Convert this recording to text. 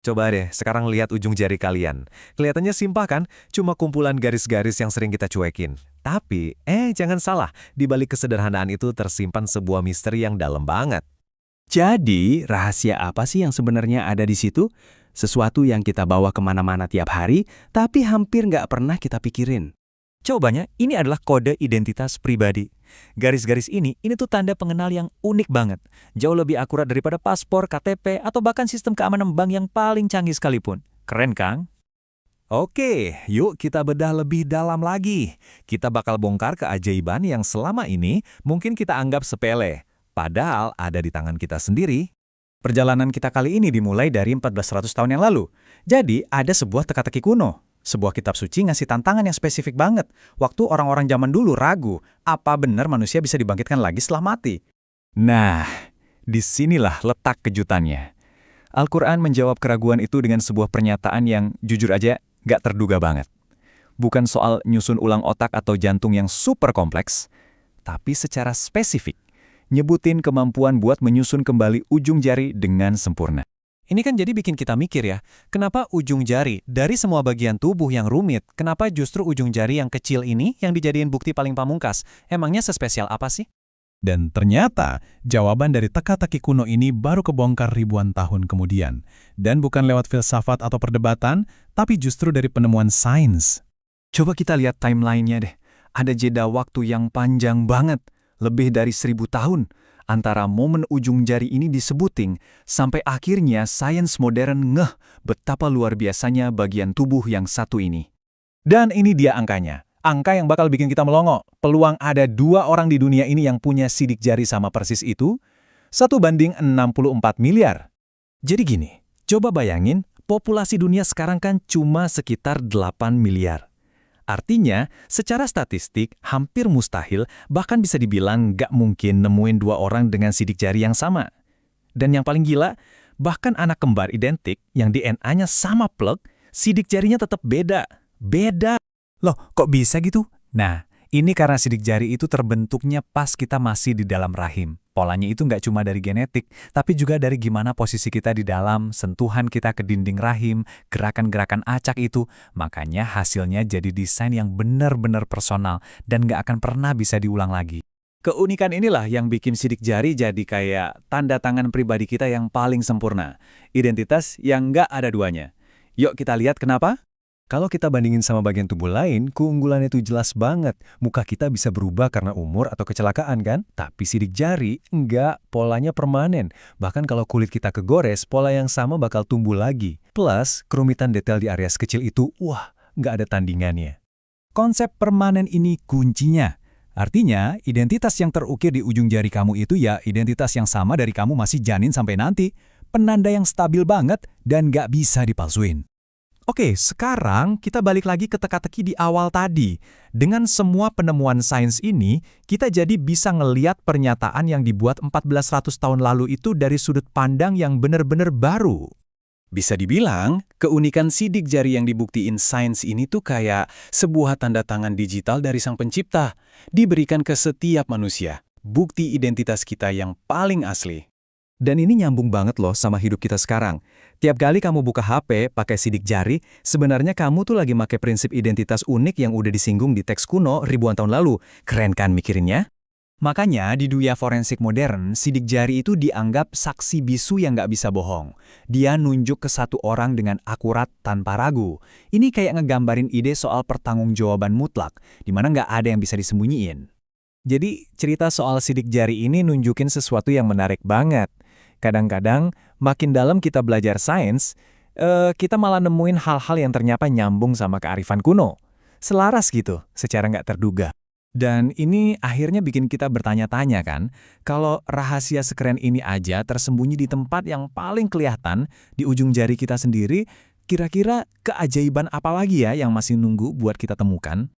Coba deh, sekarang lihat ujung jari kalian. Kelihatannya simpel kan? Cuma kumpulan garis-garis yang sering kita cuekin. Tapi, jangan salah, di balik kesederhanaan itu tersimpan sebuah misteri yang dalam banget. Jadi, rahasia apa sih yang sebenarnya ada di situ? Sesuatu yang kita bawa kemana-mana tiap hari, tapi hampir nggak pernah kita pikirin. Jawabannya, ini adalah kode identitas pribadi. Garis-garis ini tuh tanda pengenal yang unik banget. Jauh lebih akurat daripada paspor, KTP, atau bahkan sistem keamanan bank yang paling canggih sekalipun. Keren, Kang? Oke, yuk kita bedah lebih dalam lagi. Kita bakal bongkar keajaiban yang selama ini mungkin kita anggap sepele. Padahal ada di tangan kita sendiri. Perjalanan kita kali ini dimulai dari 1400 tahun yang lalu. Jadi, ada sebuah teka-teki kuno. Sebuah kitab suci ngasih tantangan yang spesifik banget. Waktu orang-orang zaman dulu ragu, apa benar manusia bisa dibangkitkan lagi setelah mati? Nah, disinilah letak kejutannya. Al-Quran menjawab keraguan itu dengan sebuah pernyataan yang jujur aja gak terduga banget. Bukan soal nyusun ulang otak atau jantung yang super kompleks, tapi secara spesifik, nyebutin kemampuan buat menyusun kembali ujung jari dengan sempurna. Ini kan jadi bikin kita mikir ya, kenapa ujung jari dari semua bagian tubuh yang rumit, kenapa justru ujung jari yang kecil ini yang dijadiin bukti paling pamungkas? Emangnya sespesial apa sih? Dan ternyata, jawaban dari teka-teki kuno ini baru kebongkar ribuan tahun kemudian. Dan bukan lewat filsafat atau perdebatan, tapi justru dari penemuan sains. Coba kita lihat timeline-nya deh. Ada jeda waktu yang panjang banget, lebih dari 1000 tahun, antara momen ujung jari ini disebutin, sampai akhirnya sains modern ngeh betapa luar biasanya bagian tubuh yang satu ini. Dan ini dia angkanya. Angka yang bakal bikin kita melongo. Peluang ada 2 orang di dunia ini yang punya sidik jari sama persis itu, 1:64 miliar. Jadi gini, coba bayangin, populasi dunia sekarang kan cuma sekitar 8 miliar. Artinya, secara statistik, hampir mustahil, bahkan bisa dibilang nggak mungkin nemuin 2 orang dengan sidik jari yang sama. Dan yang paling gila, bahkan anak kembar identik yang DNA-nya sama plek, sidik jarinya tetap beda. Beda! Loh, kok bisa gitu? Nah, ini karena sidik jari itu terbentuknya pas kita masih di dalam rahim. Polanya itu nggak cuma dari genetik, tapi juga dari gimana posisi kita di dalam, sentuhan kita ke dinding rahim, gerakan-gerakan acak itu. Makanya hasilnya jadi desain yang benar-benar personal dan nggak akan pernah bisa diulang lagi. Keunikan inilah yang bikin sidik jari jadi kayak tanda tangan pribadi kita yang paling sempurna. Identitas yang nggak ada duanya. Yuk kita lihat kenapa? Kalau kita bandingin sama bagian tubuh lain, keunggulan itu jelas banget. Muka kita bisa berubah karena umur atau kecelakaan kan? Tapi sidik jari, enggak, polanya permanen. Bahkan kalau kulit kita kegores, pola yang sama bakal tumbuh lagi. Plus, kerumitan detail di area kecil itu, wah, nggak ada tandingannya. Konsep permanen ini kuncinya. Artinya, identitas yang terukir di ujung jari kamu itu ya identitas yang sama dari kamu masih janin sampai nanti. Penanda yang stabil banget dan nggak bisa dipalsuin. Oke, sekarang kita balik lagi ke teka-teki di awal tadi. Dengan semua penemuan sains ini, kita jadi bisa ngeliat pernyataan yang dibuat 1400 tahun lalu itu dari sudut pandang yang benar-benar baru. Bisa dibilang, keunikan sidik jari yang dibuktiin sains ini tuh kayak sebuah tanda tangan digital dari sang pencipta, diberikan ke setiap manusia. Bukti identitas kita yang paling asli. Dan ini nyambung banget loh sama hidup kita sekarang. Tiap kali kamu buka HP pakai sidik jari, sebenarnya kamu tuh lagi pakai prinsip identitas unik yang udah disinggung di teks kuno ribuan tahun lalu. Keren kan mikirinnya? Makanya di dunia forensik modern, sidik jari itu dianggap saksi bisu yang nggak bisa bohong. Dia nunjuk ke satu orang dengan akurat tanpa ragu. Ini kayak ngegambarin ide soal pertanggungjawaban mutlak, di mana nggak ada yang bisa disembunyiin. Jadi cerita soal sidik jari ini nunjukin sesuatu yang menarik banget. Kadang-kadang, makin dalam kita belajar sains, kita malah nemuin hal-hal yang ternyata nyambung sama kearifan kuno. Selaras gitu, secara nggak terduga. Dan ini akhirnya bikin kita bertanya-tanya kan, kalau rahasia sekeren ini aja tersembunyi di tempat yang paling kelihatan, di ujung jari kita sendiri, kira-kira keajaiban apa lagi ya yang masih nunggu buat kita temukan?